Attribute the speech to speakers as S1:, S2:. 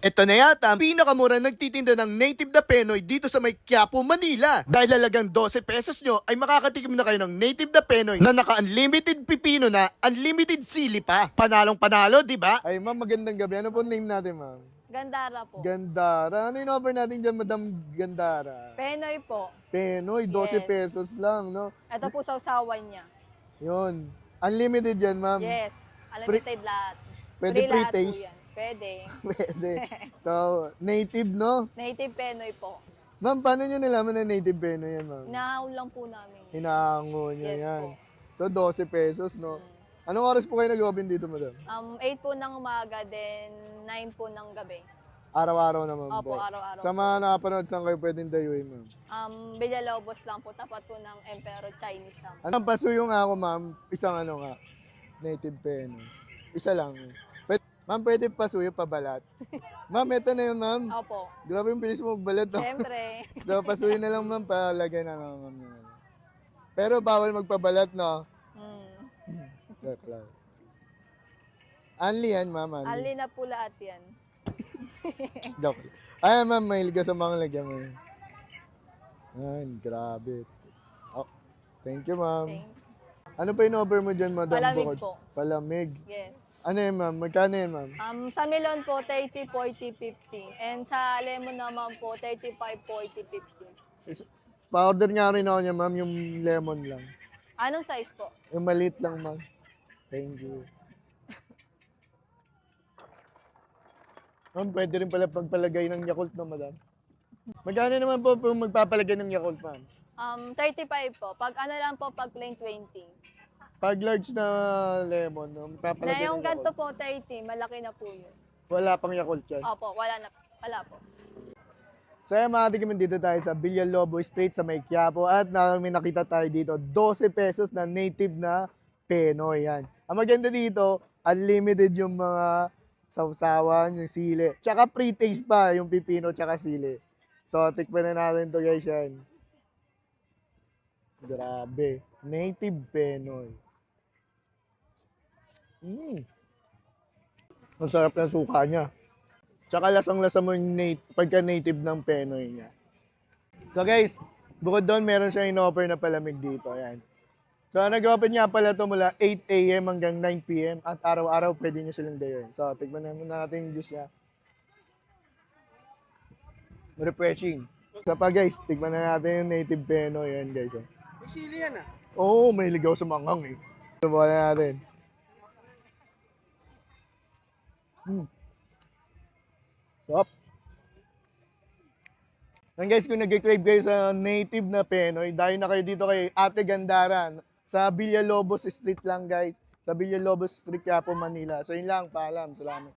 S1: Ito na yata ang pinakamura nagtitinda ng native na Penoy dito sa may Quiapo, Manila. Dahil halagang 12 pesos nyo ay makakatikim na kayo ng native na Penoy na naka-unlimited pipino na unlimited sili pa. Panalong panalo, di ba? Ay ma'am, magandang gabi. Ano po name natin ma'am?
S2: Gandara po.
S1: Gandara. Ano yung offer natin dyan, Madam Gandara?
S2: Penoy po.
S1: Penoy, 12
S2: Yes.
S1: pesos lang, no?
S2: Ito po sausawan niya.
S1: Yun. Unlimited yan, ma'am.
S2: Yes. Unlimited lahat.
S1: Pwede
S2: Free lahat po
S1: pre-taste?
S2: yan. Pwede.
S1: Pwede. So, native, no?
S2: Native Penoy po.
S1: Ma'am, paano nyo nalaman na native Penoy yan, ma'am?
S2: Inahaw lang po namin.
S1: Hinahango nyo
S2: Yes
S1: yan.
S2: po.
S1: So, 12 pesos, no? Anong oras po kayo nag-open dito, madam?
S2: 8 po ng umaga, then 9 po ng gabi.
S1: Araw-araw naman po.
S2: Opo, araw-araw
S1: Sa mga nakapanood, saan kayo pwedeng dayuin, ma'am?
S2: Villalobos lang po, tapat po ng Emperor Chinese lang.
S1: Anong pasuyong ako, ma'am? Isang ano nga, native Penoy. Isa lang. Ma'am, pwede pasuyo pabalat. Ma'am, ito na yun, ma'am.
S2: Opo.
S1: Grabe yung bilis mo magbalat, no?
S2: Siyempre.
S1: So, pasuyo na lang, ma'am, palagay na lang, ma'am. Pero bawal magpabalat, no? Check lang. Anli yan, ma'am. Anli.
S2: Ali na po lahat yan.
S1: Joke. Ay, ma'am, mahilig ka sa mga lagyan mo. Ay, grabe. Oh, thank you, ma'am.
S2: Thank
S1: Ano pa yung offer mo dyan, madam?
S2: Palamig
S1: Bukod?
S2: po.
S1: Palamig.
S2: Yes.
S1: Ano yun, ma'am? Magkano yun, ma'am?
S2: Sa melon po, 30, 40, 50. And sa lemon naman po, 35, 40, 50.
S1: Pa-order nga rin ako niya, ma'am, yung lemon lang.
S2: Anong size po?
S1: Yung maliit lang, ma'am. Thank you. Ma'am, pwede rin pala pagpalagay ng Yakult, no, madam? Magkano naman po kung magpapalagay ng Yakult, ma'am?
S2: 35 po. Pag ano lang po, pag plain 20.
S1: Pag large na lemon, no,
S2: Na
S1: magpapalagay
S2: yung
S1: ng
S2: ganito
S1: Yakult.
S2: po, 30. Malaki na po yun.
S1: Wala pang Yakult yan.
S2: Opo, wala po.
S1: So yung mga tikimin dito tayo sa Villalobos Street sa may Quiapo at may nakita tayo dito 12 pesos na native na Penoy yan. Ang maganda dito, unlimited yung mga sausawan, yung sili. Tsaka pre-taste pa yung pipino tsaka sili. So tikman na natin to guys yan. Grabe. Native Penoy. Ang sarap ng suka niya. Tsaka lasang-lasa mo yung pagka-native ng Penoy niya. So guys, bukod doon, meron siya in-offer na palamig dito. Ayan. So nag-open nga pala ito mula 8 a.m. hanggang 9 p.m. At araw-araw pwede nyo silang dayon. So tignan natin yung juice niya. Refreshing. So pa guys, tignan na natin yung native Penoy. Ayan guys. Oh.
S3: May sili yan ah.
S1: Oo, may ligaw sa manghang eh. Subukan na natin. Stop. And guys, kung nag-crave kayo sa native na Penoy, dahil na kayo dito kay Ate Gandaran sa Villalobos Street lang guys. Sa Villalobos Street, Quiapo, Manila. So yun lang, paalam. Salamat.